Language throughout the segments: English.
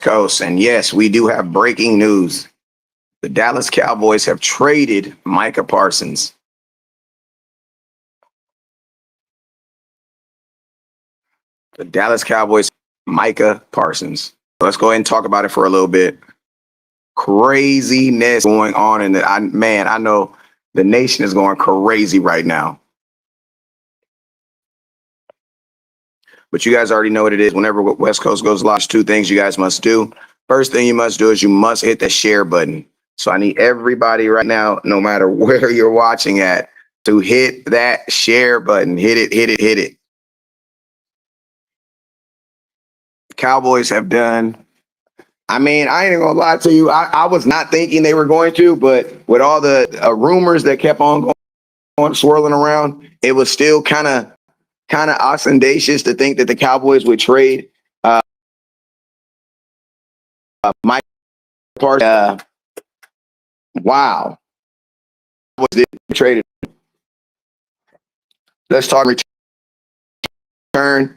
Coast. And yes, we do have breaking news. The Dallas Cowboys have traded Micah Parsons. The Dallas Cowboys, Micah Parsons. Let's go ahead and talk about it for a little bit. Craziness going on, and I know the nation is going crazy right now. But you guys already know what it is. Whenever West Coast goes live, there's two things you guys must do. First thing you must do is you must hit the share button. So I need everybody right now, no matter where you're watching at, to hit that share button. Hit it, hit it, hit it. Cowboys have done. I mean, I ain't gonna lie to you. I was not thinking they were going to, but with all the rumors that kept on going, swirling around, it was still kind of ostentatious to think that the Cowboys would trade Mike Parsons. Wow. Was it traded? Let's talk return.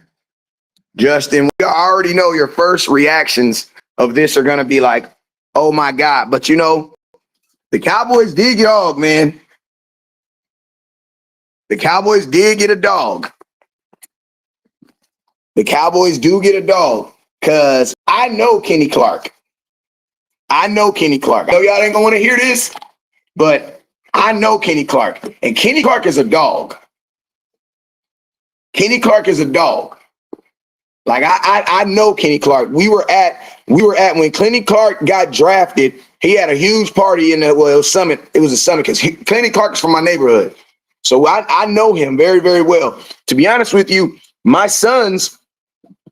Justin, we already know your first reactions of this are going to be like, oh my God. But you know, the Cowboys did get a dog, man. The Cowboys did get a dog. The Cowboys do get a dog because I know Kenny Clark. I know Kenny Clark. I know y'all ain't going to want to hear this, but I know Kenny Clark. And Kenny Clark is a dog. Kenny Clark is a dog. Like I know Kenny Clark. We were at when Kenny Clark got drafted. He had a huge party in the it was Summit. It was a Summit because Kenny Clark is from my neighborhood, so I know him very, very well. To be honest with you, my sons,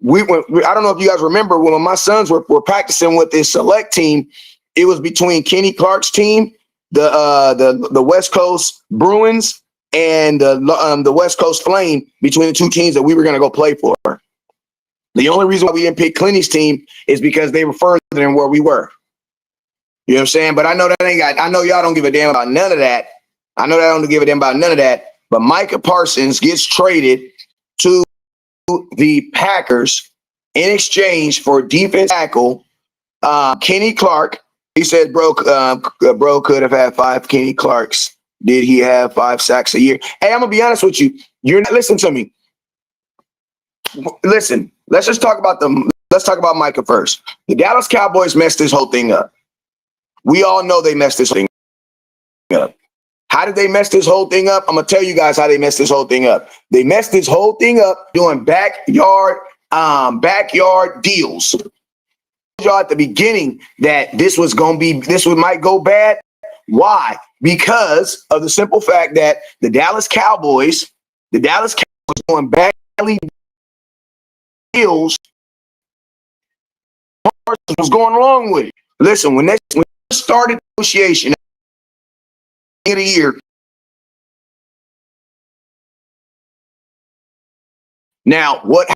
I don't know if you guys remember when my sons were practicing with this select team. It was between Kenny Clark's team, the West Coast Bruins, and the West Coast Flame, between the two teams that we were going to go play for. The only reason why we didn't pick Clinty's team is because they were further than where we were. You know what I'm saying? But I know I know y'all don't give a damn about none of that. I know that I don't give a damn about none of that. But Micah Parsons gets traded to the Packers in exchange for defense tackle Kenny Clark. He said bro could have had 5 Kenny Clarks. Did he have 5 sacks a year? Hey, I'm going to be honest with you. You're not listening to me. Listen, let's talk about Micah first. The Dallas Cowboys messed this whole thing up. We all know they messed this thing up. How did they mess this whole thing up? I'm going to tell you guys how they messed this whole thing up. They messed this whole thing up doing backyard deals. Y'all at the beginning that this might go bad. Why? Because of the simple fact that the Dallas Cowboys doing badly deals. Parsons was going along with it. Listen, when they started negotiation in a year, now what?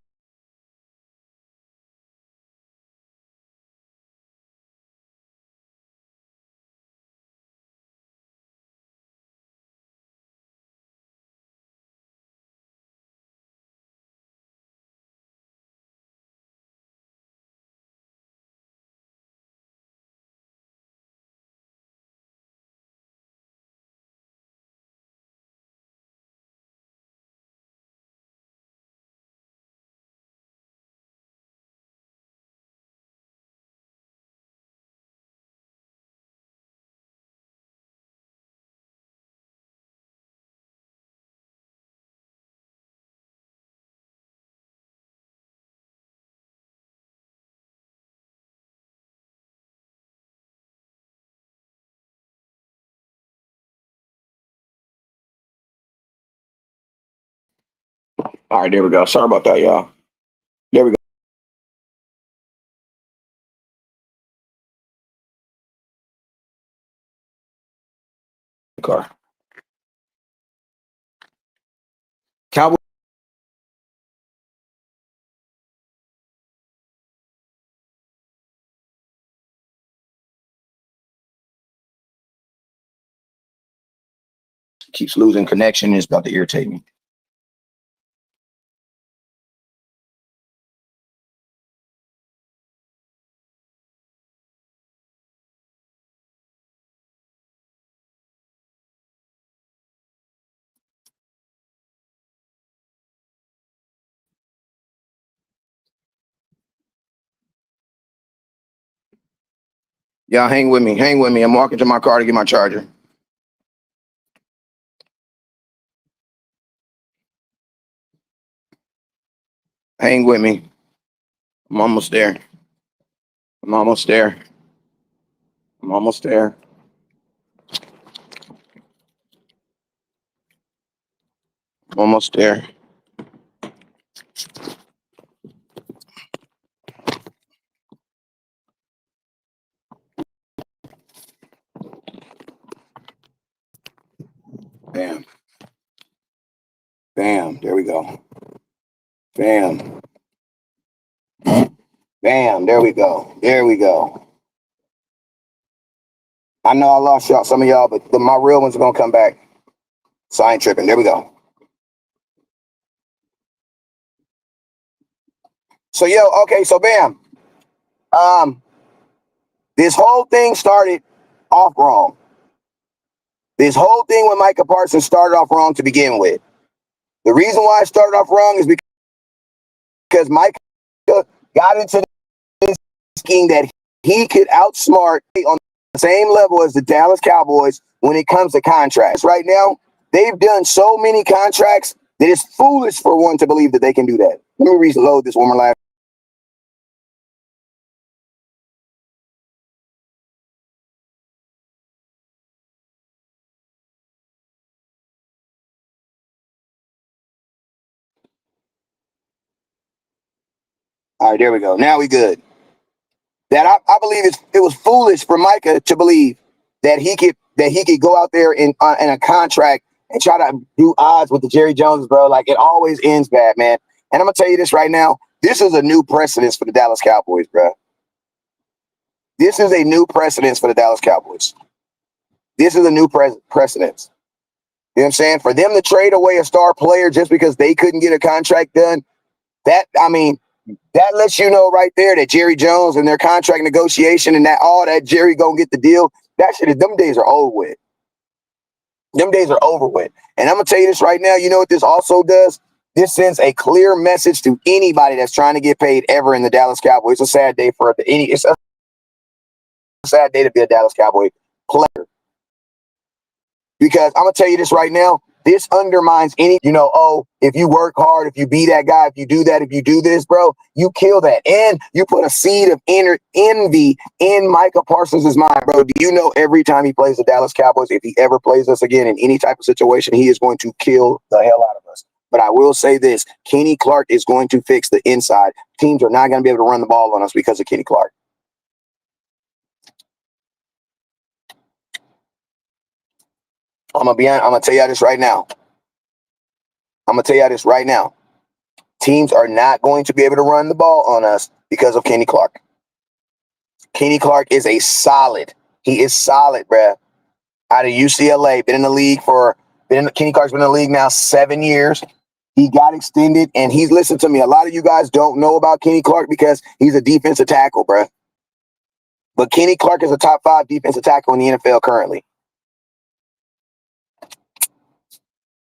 All right, there we go. Sorry about that, y'all. There we go. Car. Cowboys keeps losing connection. It's about to irritate me. Y'all hang with me. Hang with me. I'm walking to my car to get my charger. Hang with me. I'm almost there. I'm almost there. I'm almost there. I'm almost there. Bam. Bam. There we go. Bam. Bam. There we go. There we go. I know I lost y'all, some of y'all, but my real ones are gonna come back. So I ain't tripping. There we go. So okay, so bam. This whole thing started off wrong. This whole thing with Micah Parsons started off wrong to begin with. The reason why it started off wrong is because Micah got into this thinking that he could outsmart on the same level as the Dallas Cowboys when it comes to contracts. Right now, they've done so many contracts that it's foolish for one to believe that they can do that. Let me reload this one more last. All right, there we go. Now we good. That I believe it was foolish for Micah to believe that he could go out there in a contract and try to do odds with the Jerry Jones, bro. Like, it always ends bad, man. And I'm gonna tell you this right now. This is a new precedence for the Dallas Cowboys, bro. This is a new precedence for the Dallas Cowboys. This is a new precedence. You know what I'm saying? For them to trade away a star player just because they couldn't get a contract done, that lets you know right there that Jerry Jones and their contract negotiation and that all that Jerry gonna get the deal. That shit is, them days are over with. Them days are over with. And I'm gonna tell you this right now. You know what this also does? This sends a clear message to anybody that's trying to get paid ever in the Dallas Cowboys. It's a sad day for it's a sad day to be a Dallas Cowboy player. Because I'm gonna tell you this right now, this undermines any, if you work hard, if you be that guy, if you do that, if you do this, bro, you kill that. And you put a seed of envy in Micah Parsons' mind, bro. Do you know every time he plays the Dallas Cowboys, if he ever plays us again in any type of situation, he is going to kill the hell out of us. But I will say this, Kenny Clark is going to fix the inside. Teams are not going to be able to run the ball on us because of Kenny Clark. I'm gonna tell you this right now. Teams are not going to be able to run the ball on us because of Kenny Clark. Kenny Clark is he is solid, bruh. Out of UCLA, Kenny Clark's been in the league now 7 years. He got extended, and listen to me, a lot of you guys don't know about Kenny Clark because he's a defensive tackle, bruh. But Kenny Clark is a top 5 defensive tackle in the NFL currently.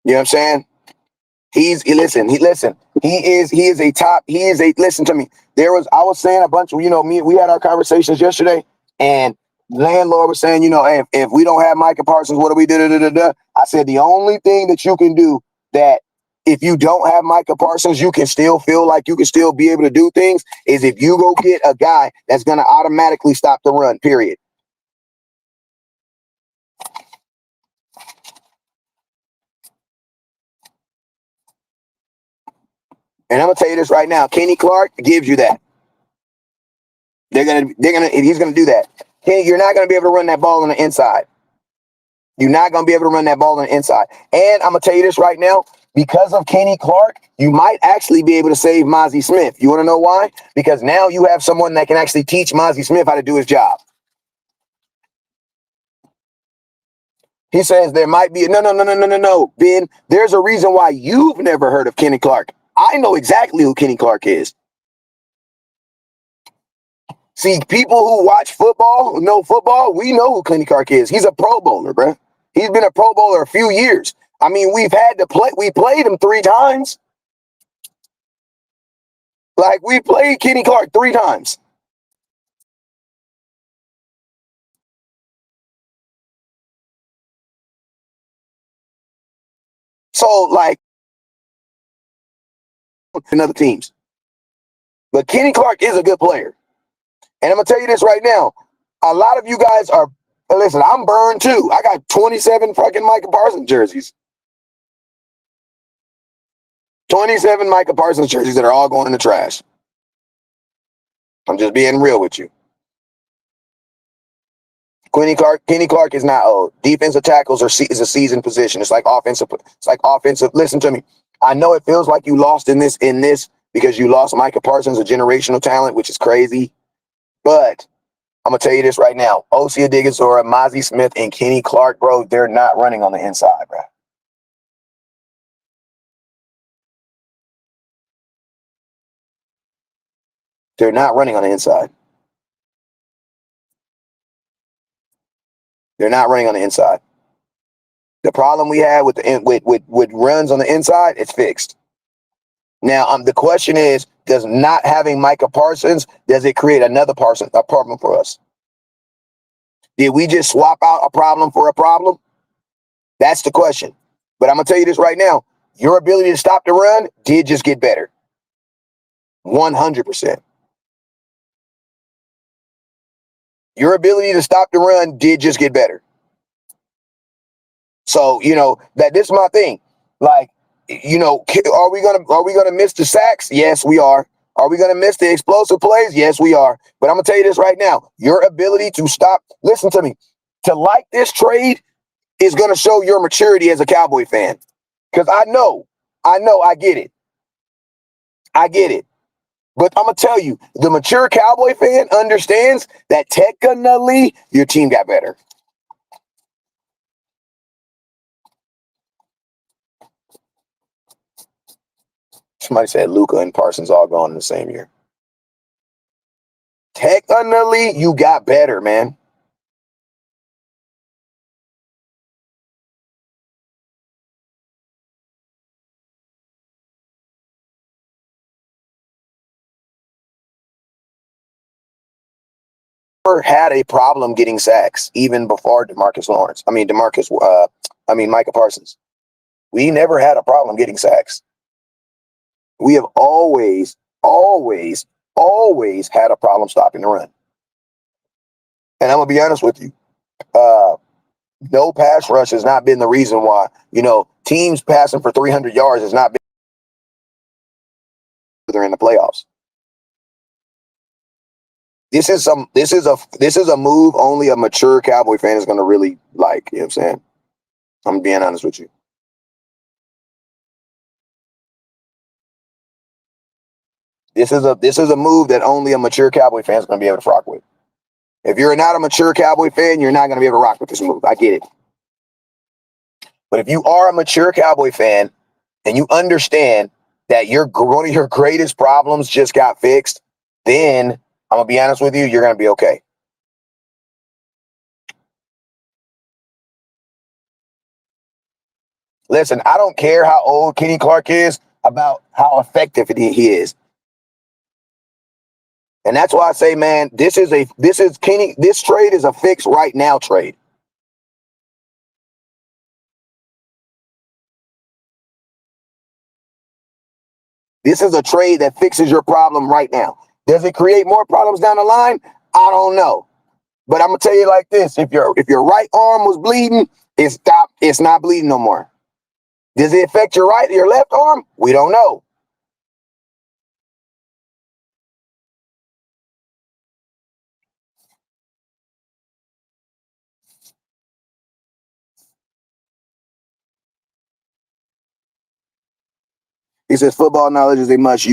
You know what I'm saying? Listen, listen to me. I was saying a bunch of, we had our conversations yesterday, and landlord was saying, hey, if we don't have Micah Parsons, what do we do? I said, the only thing that you can do that if you don't have Micah Parsons, you can still feel like you can still be able to do things is if you go get a guy that's going to automatically stop the run, period. And I'm going to tell you this right now. Kenny Clark gives you that. He's going to do that. Kenny, you're not going to be able to run that ball on the inside. You're not going to be able to run that ball on the inside. And I'm going to tell you this right now. Because of Kenny Clark, you might actually be able to save Mozzie Smith. You want to know why? Because now you have someone that can actually teach Mozzie Smith how to do his job. He says there might be no. Ben, there's a reason why you've never heard of Kenny Clark. I know exactly who Kenny Clark is. See, people who watch football, who know football, we know who Kenny Clark is. He's a Pro Bowler, bro. He's been a Pro Bowler a few years. I mean, we played him 3 times. Like, we played Kenny Clark 3 times. So, like, in other teams. But Kenny Clark is a good player. And I'm going to tell you this right now. A lot of you guys are, listen, I'm burned too. I got 27 fucking Micah Parsons jerseys. 27 Micah Parsons jerseys that are all going in the trash. I'm just being real with you. Kenny Clark is not old. Defensive tackles is a seasoned position. It's like offensive. Listen to me. I know it feels like you lost in this because you lost Micah Parsons, a generational talent, which is crazy. But I'm gonna tell you this right now: Osia Digazora, Mozzie Smith, and Kenny Clark, bro, they're not running on the inside, bro. They're not running on the inside. They're not running on the inside. The problem we have with runs on the inside, it's fixed. Now, the question is, does not having Micah Parsons, does it create another problem for us? Did we just swap out a problem for a problem? That's the question. But I'm going to tell you this right now. Your ability to stop the run did just get better. 100%. Your ability to stop the run did just get better. So, this is my thing. Like, are we gonna miss the sacks? Yes, we are. Are we gonna miss the explosive plays? Yes, we are. But I'm gonna tell you this right now. Your ability to stop, listen to me, to like this trade is gonna show your maturity as a Cowboy fan. Because I get it. I get it. But I'm gonna tell you, the mature Cowboy fan understands that technically your team got better. Somebody said Luka and Parsons all gone in the same year. Technically, you got better, man. Never had a problem getting sacks, even before Micah Parsons. We never had a problem getting sacks. We have always had a problem stopping the run. And I'm gonna be honest with you. No pass rush has not been the reason why, teams passing for 300 yards has not been they're in the playoffs. This is a move only a mature Cowboy fan is going to really like. You know what I'm saying? I'm being honest with you. This is a move that only a mature Cowboy fan is going to be able to rock with. If you're not a mature Cowboy fan, you're not going to be able to rock with this move. I get it. But if you are a mature Cowboy fan and you understand that one of your greatest problems just got fixed, then I'm going to be honest with you, you're going to be okay. Listen, I don't care how old Kenny Clark is about how effective he is. And that's why I say, man, this trade is a fix right now trade. This is a trade that fixes your problem right now. Does it create more problems down the line? I don't know. But I'm gonna tell you like this: if your right arm was bleeding, it stopped. It's not bleeding no more. Does it affect your left arm? We don't know. He says football knowledge is a must.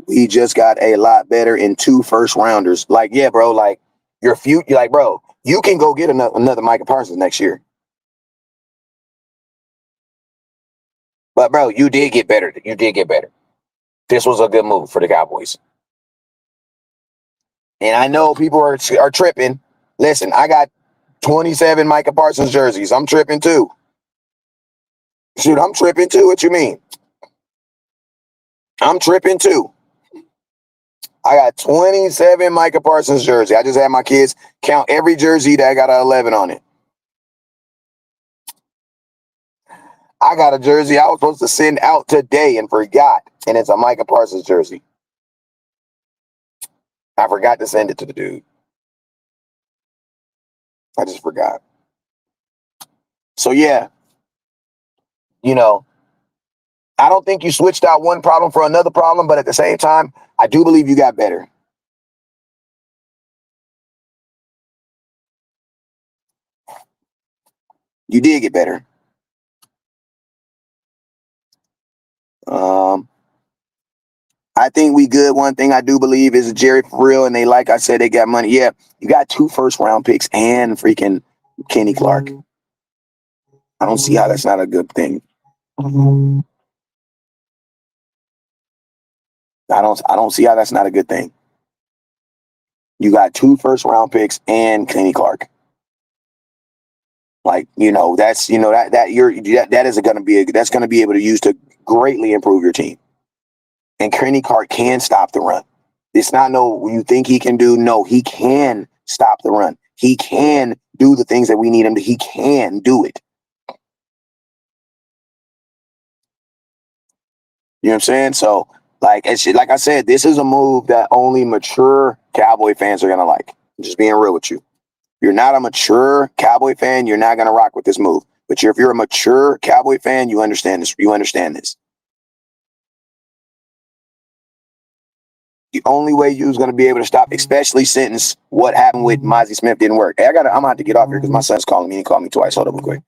We just got a lot better in 2 first rounders. Like, yeah, bro. Like your future. Like, bro, you can go get another Micah Parsons next year. But bro, you did get better. You did get better. This was a good move for the Cowboys. And I know people are tripping. Listen, I got 27 Micah Parsons jerseys. I'm tripping too. Shoot, I'm tripping too. What you mean? I'm tripping too. I got 27 Micah Parsons jersey. I just had my kids count every jersey that got an 11 on it. I got a jersey I was supposed to send out today and forgot. And it's a Micah Parsons jersey. I forgot to send it to the dude. I just forgot. So, yeah, you know, I don't think you switched out one problem for another problem, but at the same time, I do believe you got better. You did get better. I think we good. One thing I do believe is Jerry for real, and they, like I said, they got money. Yeah, you got 2 first-round picks and freaking Kenny Clark. I don't see how that's not a good thing. I don't see how that's not a good thing. You got 2 first-round picks and Kenny Clark. Like, that's that is going to be that's going to be able to use to greatly improve your team. And Kenny Clark can stop the run. It's not you think he can do. No, he can stop the run. He can do the things that we need him to. He can do it. You know what I'm saying? So, like I said, this is a move that only mature Cowboy fans are going to like. I'm just being real with you. If you're not a mature Cowboy fan, you're not going to rock with this move. But if you're a mature Cowboy fan, you understand this. You understand this. The only way you was going to be able to stop, especially since what happened with Mozzie Smith didn't work. Hey, I'm going to have to get off here because my son's calling me. He called me twice. Hold up real quick.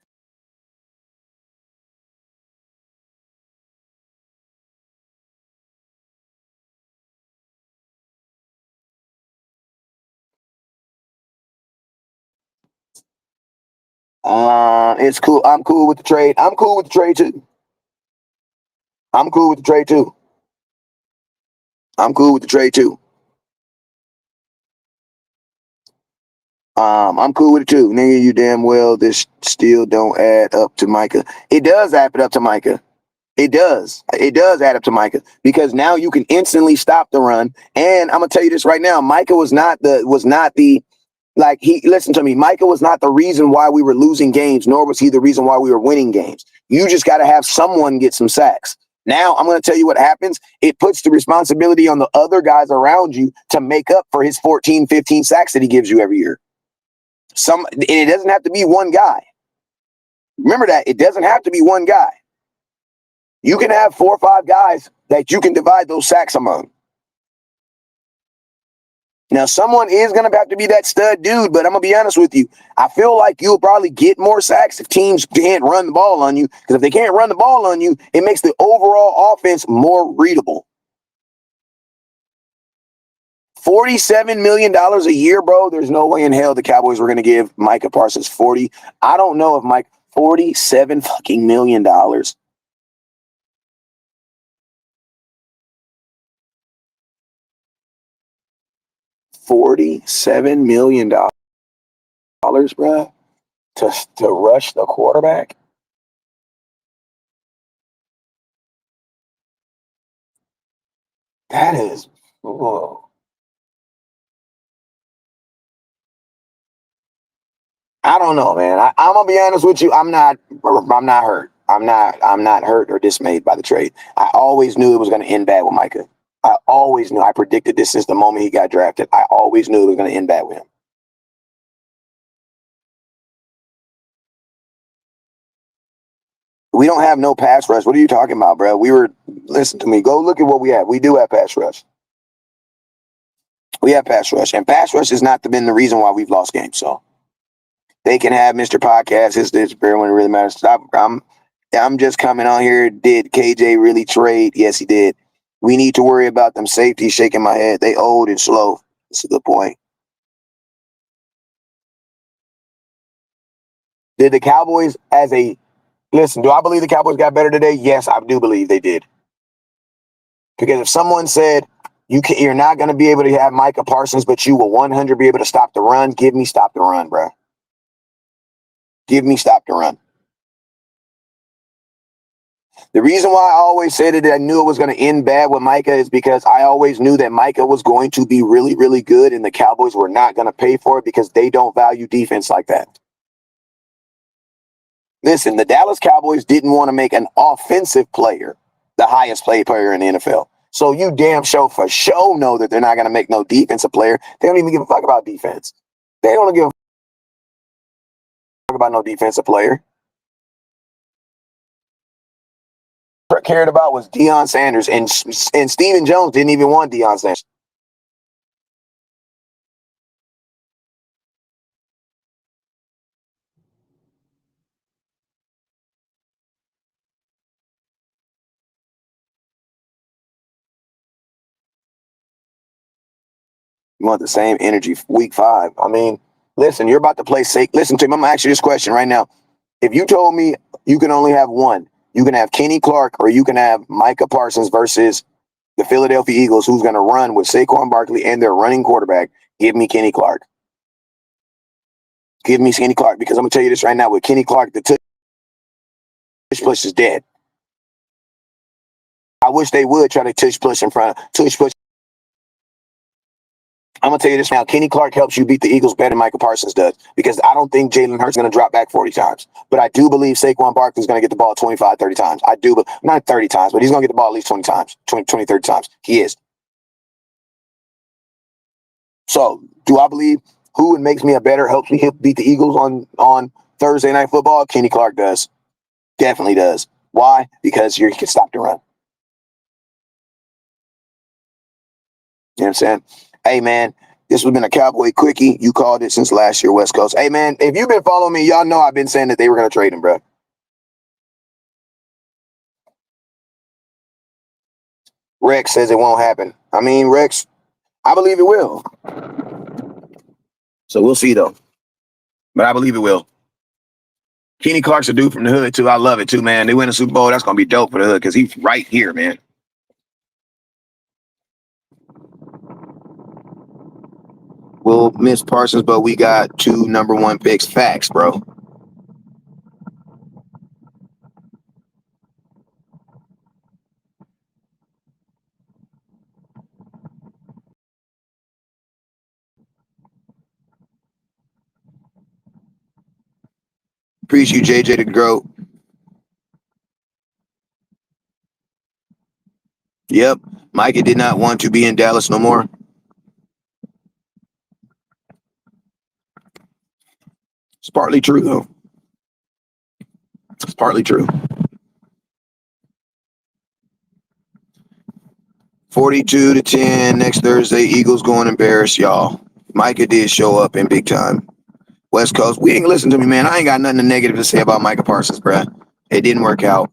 It's cool. I'm cool with the trade. I'm cool with the trade too. I'm cool with the trade too. I'm cool with the trade too. I'm cool with it too. Nigga, you damn well this still don't add up to Micah. It does add it up to Micah. It does. It does add up to Micah because now you can instantly stop the run. And I'm gonna tell you this right now. Micah was not the like listen to me. Micah was not the reason why we were losing games, nor was he the reason why we were winning games. You just got to have someone get some sacks. Now I'm going to tell you what happens. It puts the responsibility on the other guys around you to make up for his 14, 15 sacks that he gives you every year. And it doesn't have to be one guy. Remember that it doesn't have to be one guy. You can have 4 or 5 guys that you can divide those sacks among. Now, someone is going to have to be that stud dude, but I'm going to be honest with you. I feel like you'll probably get more sacks if teams can't run the ball on you. Because if they can't run the ball on you, it makes the overall offense more readable. $47 million a year, bro. There's no way in hell the Cowboys were going to give Micah Parsons 40. I don't know if Mike $47 fucking million. $47 million, bro, to rush the quarterback. That is, whoa. I don't know, man. I'm gonna be honest with you. I'm not hurt. I'm not hurt or dismayed by the trade. I always knew it was going to end bad with Micah. I always knew. I predicted this since the moment he got drafted. I always knew it was going to end bad with him. We don't have no pass rush. What are you talking about, bro? Listen to me. Go look at what we have. We do have pass rush. We have pass rush, and pass rush has not been the reason why we've lost games. So they can have Mr. Podcast. His disappear when it really matters. I'm just coming on here. Did KJ really trade? Yes, he did. We need to worry about them safeties. Shaking my head. They old and slow. That's a good point. Did the Cowboys listen, do I believe the Cowboys got better today? Yes, I do believe they did. Because if someone said you're not going to be able to have Micah Parsons, but you will 100 be able to stop the run, give me stop the run, bro. Give me stop the run. The reason why I always said that I knew it was going to end bad with Micah is because I always knew that Micah was going to be really, really good, and the Cowboys were not going to pay for it because they don't value defense like that. Listen, the Dallas Cowboys didn't want to make an offensive player the highest paid player in the NFL. So you damn sure for sure know that they're not going to make no defensive player. They don't even give a fuck about defense. They don't give a fuck about no defensive player. What cared about was Deion Sanders, and Stephen Jones didn't even want Deion Sanders. You want the same energy week 5. I mean, listen, you're about to play safe. Listen to me. I'm going to ask you this question right now. If you told me you can only have one, you can have Kenny Clark or you can have Micah Parsons versus the Philadelphia Eagles, who's going to run with Saquon Barkley and their running quarterback, give me Kenny Clark. Give me Kenny Clark, because I'm going to tell you this right now. With Kenny Clark, the tush push is dead. I wish they would try to tush push in front of tush push. I'm going to tell you this now. Kenny Clark helps you beat the Eagles better than Micah Parsons does, because I don't think Jalen Hurts is going to drop back 40 times. But I do believe Saquon Barkley is going to get the ball 25, 30 times. I do, but not 30 times, but he's going to get the ball at least 20 times, 20, 30 times. He is. So do I believe who makes me a better, helps me beat the Eagles on Thursday Night Football? Kenny Clark does. Definitely does. Why? Because you can stop the run. You know what I'm saying? Hey, man, this has been a Cowboy Quickie. You called it since last year, West Coast. Hey, man, if you've been following me, y'all know I've been saying that they were going to trade him, bro. Rex says it won't happen. I mean, Rex, I believe it will. So we'll see, though. But I believe it will. Kenny Clark's a dude from the hood, too. I love it, too, man. They win a Super Bowl. That's going to be dope for the hood because he's right here, man. We'll miss Parsons, but we got 2 number 1 picks. Facts, bro. Appreciate you, JJ the GOAT. Yep. Micah did not want to be in Dallas no more. It's partly true, though. It's partly true. 42-10 next Thursday. Eagles going to embarrass y'all. Micah did show up in big time. West Coast, we ain't listen to me, man. I ain't got nothing negative to say about Micah Parsons, bruh. It didn't work out.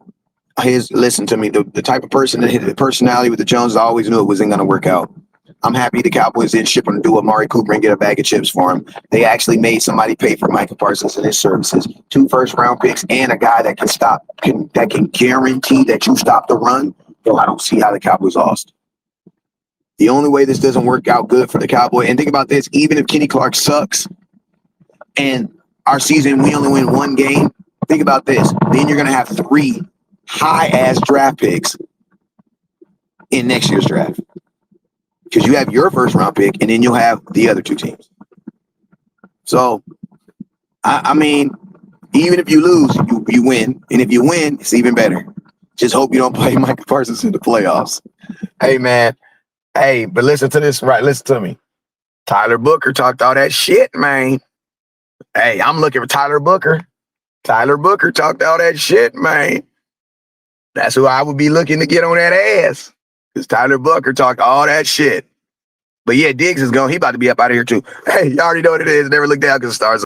Listen to me. The type of person that hit the personality with the Joneses, I always knew it wasn't going to work out. I'm happy the Cowboys didn't ship him to do Amari Cooper and get a bag of chips for him. They actually made somebody pay for Micah Parsons and his services. 2 first-round picks and a guy that can guarantee that you stop the run. Yo, I don't see how the Cowboys lost. The only way this doesn't work out good for the Cowboys, and think about this, even if Kenny Clark sucks and our season we only win 1 game, think about this. Then you're going to have 3 high-ass draft picks in next year's draft. Because you have your first-round pick, and then you'll have the other 2 teams. So, I mean, even if you lose, you win. And if you win, it's even better. Just hope you don't play Micah Parsons in the playoffs. Hey, man. Hey, but listen to this, right? Listen to me. Tyler Booker talked all that shit, man. Hey, I'm looking for Tyler Booker. Tyler Booker talked all that shit, man. That's who I would be looking to get on that ass. Because Tyler Booker talked all that shit. But yeah, Diggs is gone. He about to be up out of here too. Hey, you already know what it is. Never look down because the stars